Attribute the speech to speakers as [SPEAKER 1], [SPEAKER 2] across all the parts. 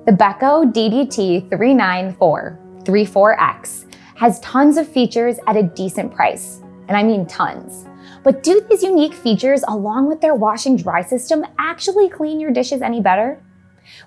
[SPEAKER 1] The Beko DDT39434X has tons of features at a decent price, and I mean tons. But do these unique features, along with their wash and dry system, actually clean your dishes any better?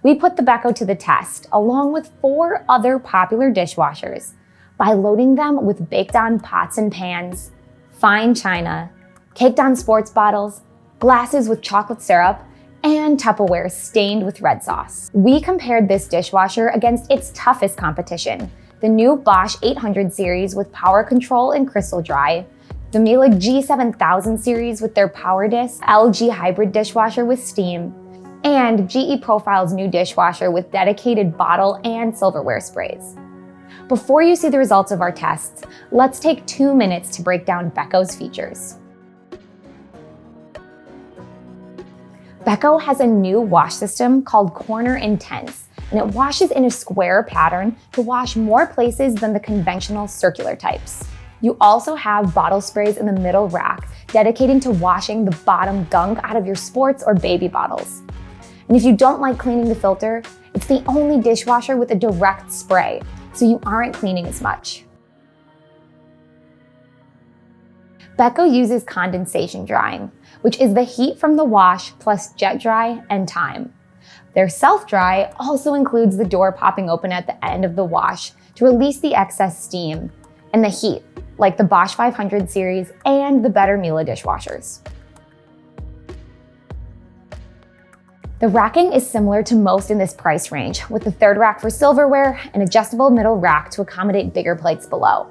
[SPEAKER 1] We put the Beko to the test, along with 4 other popular dishwashers, by loading them with baked-on pots and pans, fine china, caked-on sports bottles, glasses with chocolate syrup, and Tupperware stained with red sauce. We compared this dishwasher against its toughest competition, the new Bosch 800 series with power control and crystal dry, the Miele G7000 series with their power disc, LG hybrid dishwasher with steam, and GE Profile's new dishwasher with dedicated bottle and silverware sprays. Before you see the results of our tests, let's take 2 minutes to break down Beko's features. Beko has a new wash system called CornerIntense, and it washes in a square pattern to wash more places than the conventional circular types. You also have bottle sprays in the middle rack, dedicating to washing the bottom gunk out of your sports or baby bottles. And if you don't like cleaning the filter, it's the only dishwasher with a direct spray, so you aren't cleaning as much. Beko uses condensation drying, which is the heat from the wash plus JetDry and time. Their SelfDry also includes the door popping open at the end of the wash to release the excess steam and the heat, like the Bosch 500 series and the better Miele dishwashers. The racking is similar to most in this price range, with the third rack for silverware and adjustable middle rack to accommodate bigger plates below.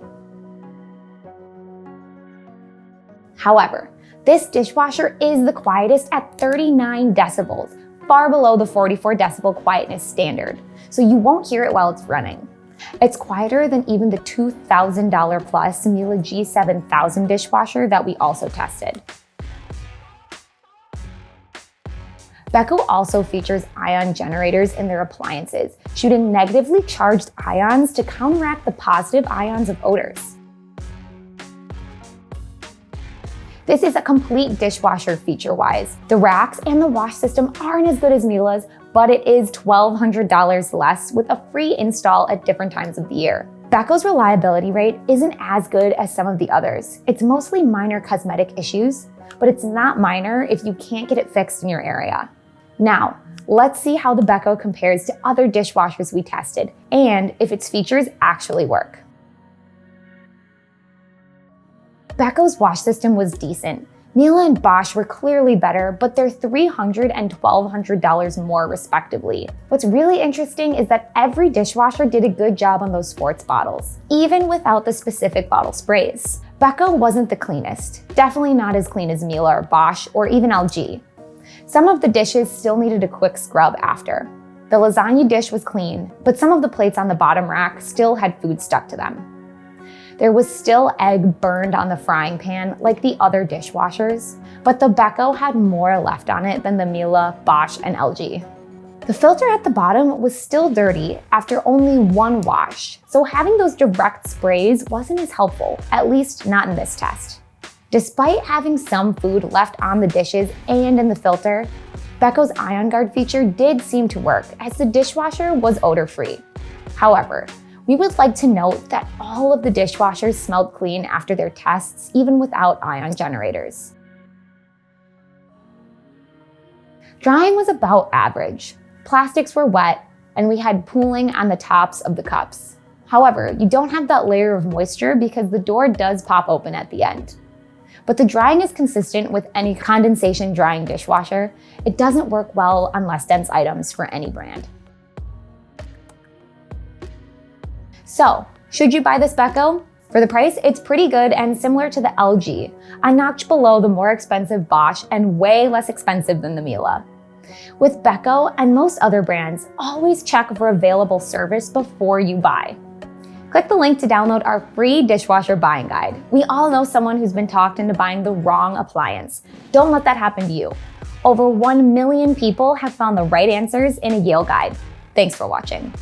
[SPEAKER 1] However, this dishwasher is the quietest at 39 decibels, far below the 44 decibel quietness standard, so you won't hear it while it's running. It's quieter than even the $2,000 plus Miele G7000 dishwasher that we also tested. Beko also features ion generators in their appliances, shooting negatively charged ions to counteract the positive ions of odors. This is a complete dishwasher feature-wise. The racks and the wash system aren't as good as Miele's, but it is $1,200 less with a free install at different times of the year. Beko's reliability rate isn't as good as some of the others. It's mostly minor cosmetic issues, but it's not minor if you can't get it fixed in your area. Now, let's see how the Beko compares to other dishwashers we tested and if its features actually work. Beko's wash system was decent. Miele and Bosch were clearly better, but they're $300 and $1,200 more respectively. What's really interesting is that every dishwasher did a good job on those sports bottles, even without the specific bottle sprays. Beko wasn't the cleanest, definitely not as clean as Miele or Bosch or even LG. Some of the dishes still needed a quick scrub after. The lasagna dish was clean, but some of the plates on the bottom rack still had food stuck to them. There was still egg burned on the frying pan like the other dishwashers, but the Beko had more left on it than the Miele, Bosch, and LG. The filter at the bottom was still dirty after only one wash, so having those direct sprays wasn't as helpful, at least not in this test. Despite having some food left on the dishes and in the filter, Beko's Ion Guard feature did seem to work, as the dishwasher was odor-free. However, we would like to note that all of the dishwashers smelled clean after their tests, even without ion generators. Drying was about average. Plastics were wet, and we had pooling on the tops of the cups. However, you don't have that layer of moisture because the door does pop open at the end. But the drying is consistent with any condensation drying dishwasher. It doesn't work well on less dense items for any brand. So, should you buy this Beko? For the price, it's pretty good and similar to the LG, a notch below the more expensive Bosch and way less expensive than the Miele. With Beko and most other brands, always check for available service before you buy. Click the link to download our free dishwasher buying guide. We all know someone who's been talked into buying the wrong appliance. Don't let that happen to you. Over 1 million people have found the right answers in a Yale guide. Thanks for watching.